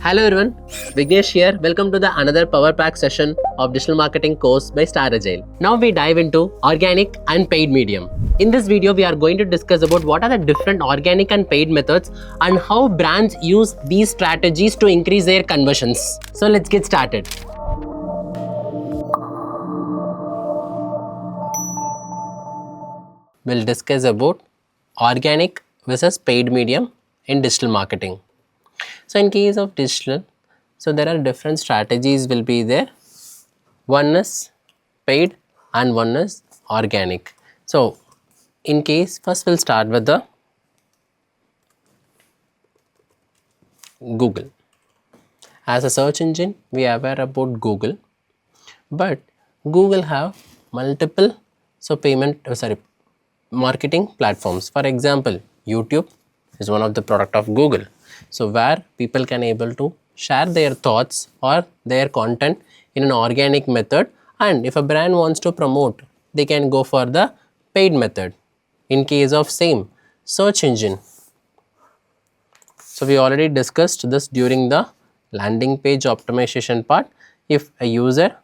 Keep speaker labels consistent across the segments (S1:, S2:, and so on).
S1: Hello everyone, Vignesh here. Welcome to the another Power Pack session of Digital Marketing course by Star Agile. Now we dive into organic and paid medium. In this video, we are going to discuss about what are the different organic and paid methods and how brands use these strategies to increase their conversions. So let's get started. We'll discuss about organic versus paid medium in digital marketing. So in case of digital, so there are different strategies will be there. One is paid and one is organic. So in case, first we'll start with the Google. As a search engine, we are aware about Google, but Google have multiple marketing platforms. For example, YouTube is one of the product of Google. So where people can able to share their thoughts or their content in an organic method, and if a brand wants to promote, they can go for the paid method. In case of same search engine, so we already discussed this during the landing page optimization part. If a user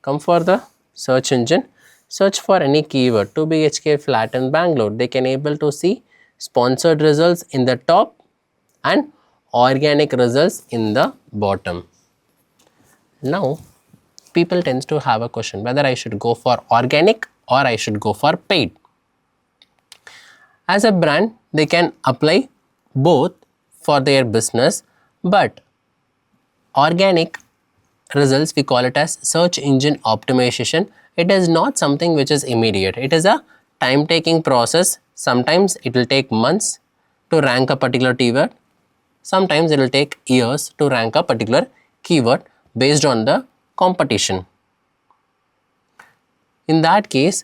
S1: come for the search engine, search for any keyword 2 BHK flat in Bangalore, they can able to see sponsored results in the top and organic results in the bottom. Now people tends to have a question whether I should go for organic or I should go for paid. As a brand, they can apply both for their business, but organic results, we call it as search engine optimization. It is not something which is immediate. It is a time taking process. Sometimes it will take months to rank a particular keyword. Sometimes it will take years to rank a particular keyword based on the competition. In that case,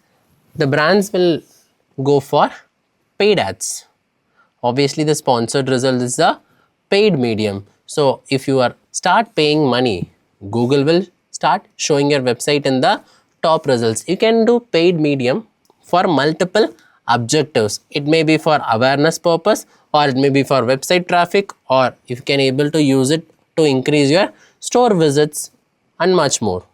S1: the brands will go for paid ads. Obviously, the sponsored result is the paid medium. So if you are start paying money, Google will start showing your website in the top results. You can do paid medium for multiple objectives. It may be for awareness purpose, or it may be for website traffic, or if you can able to use it to increase your store visits and much more.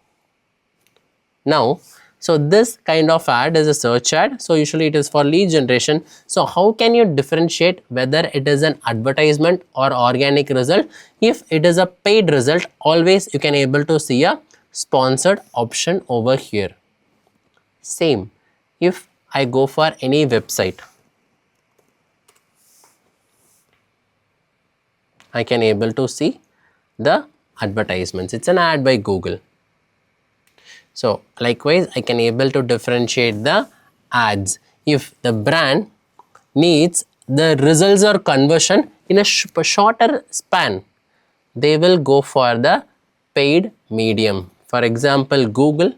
S1: Now, so this kind of ad is a search ad. So usually it is for lead generation. So how can you differentiate whether it is an advertisement or organic result? If it is a paid result, always you can able to see a sponsored option over here. Same, if I go for any website, I can able to see the advertisements. It's an ad by Google. So likewise, I can able to differentiate the ads. If the brand needs the results or conversion in a shorter span, they will go for the paid medium. For example, Google,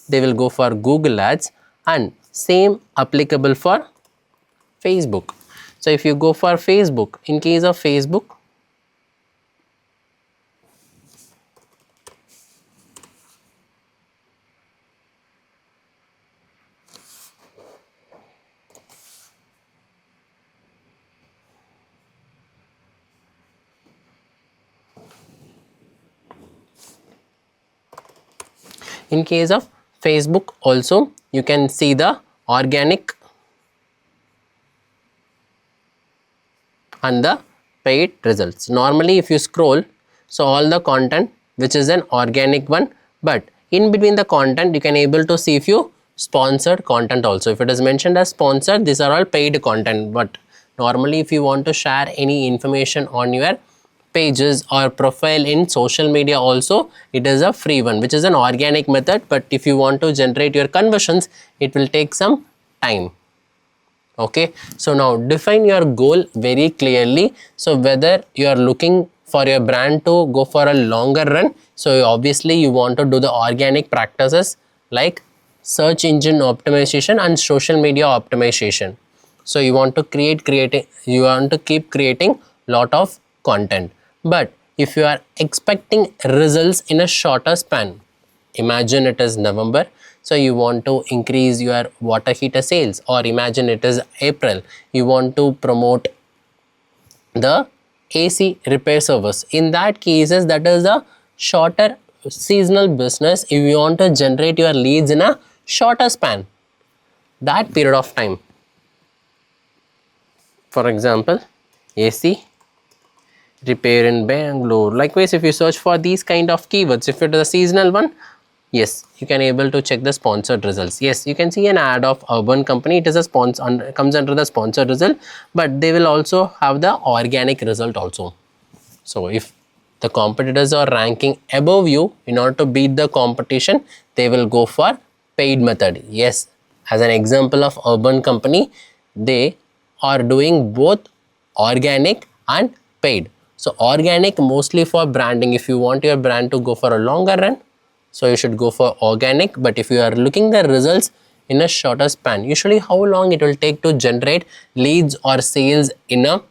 S1: they will go for Google ads, and same applicable for Facebook. So if you go for Facebook, in case of Facebook, in case of Facebook also, you can see the organic and the paid results. Normally if you scroll, so all the content which is an organic one, but in between the content you can able to see few sponsored content also. If it is mentioned as sponsored, these are all paid content. But normally if you want to share any information on your pages or profile in social media also, it is a free one, which is an organic method. But if you want to generate your conversions, it will take some time. Okay, so now define your goal very clearly. So whether you are looking for your brand to go for a longer run, so obviously you want to do the organic practices like search engine optimization and social media optimization. So you want to keep creating lot of content. But if you are expecting results in a shorter span, imagine it is November, so you want to increase your water heater sales, or imagine it is April, you want to promote the AC repair service. In that cases, that is a shorter seasonal business. If you want to generate your leads in a shorter span, that period of time. For example, AC repair in Bangalore. Likewise, if you search for these kind of keywords, if it is a seasonal one, yes, you can able to check the sponsored results. Yes, you can see an ad of urban company. It is a sponsor, comes under the sponsored result, but they will also have the organic result also. So if the competitors are ranking above you, in order to beat the competition, they will go for paid method. Yes, as an example of urban company, they are doing both organic and paid. So organic mostly for branding. If you want your brand to go for a longer run, so you should go for organic. But if you are looking the results in a shorter span, usually how long it will take to generate leads or sales in a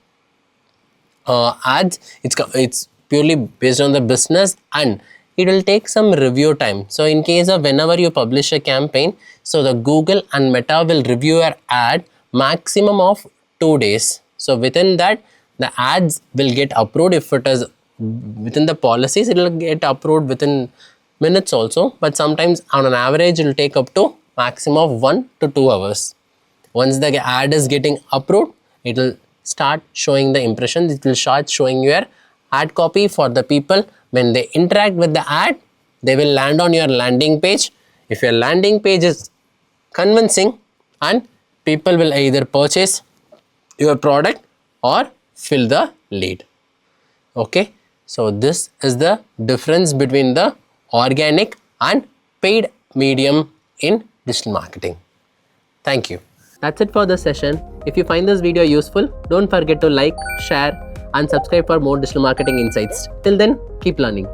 S1: ads, it's purely based on the business, and it will take some review time. So in case of whenever you publish a campaign, so the Google and Meta will review your ad maximum of 2 days. So within that, the ads will get approved. If it is within the policies, it will get approved within minutes also, but sometimes on an average it will take up to maximum of 1 to 2 hours. Once the ad is getting approved, it will start showing the impressions. It will start showing your ad copy for the people. When they interact with the ad, they will land on your landing page. If your landing page is convincing, and people will either purchase your product or fill the lead. Okay, so this is the difference between the organic and paid medium in digital marketing. Thank you. That's it for this session. If you find this video useful, don't forget to like, share and subscribe for more digital marketing insights. Till then, keep learning.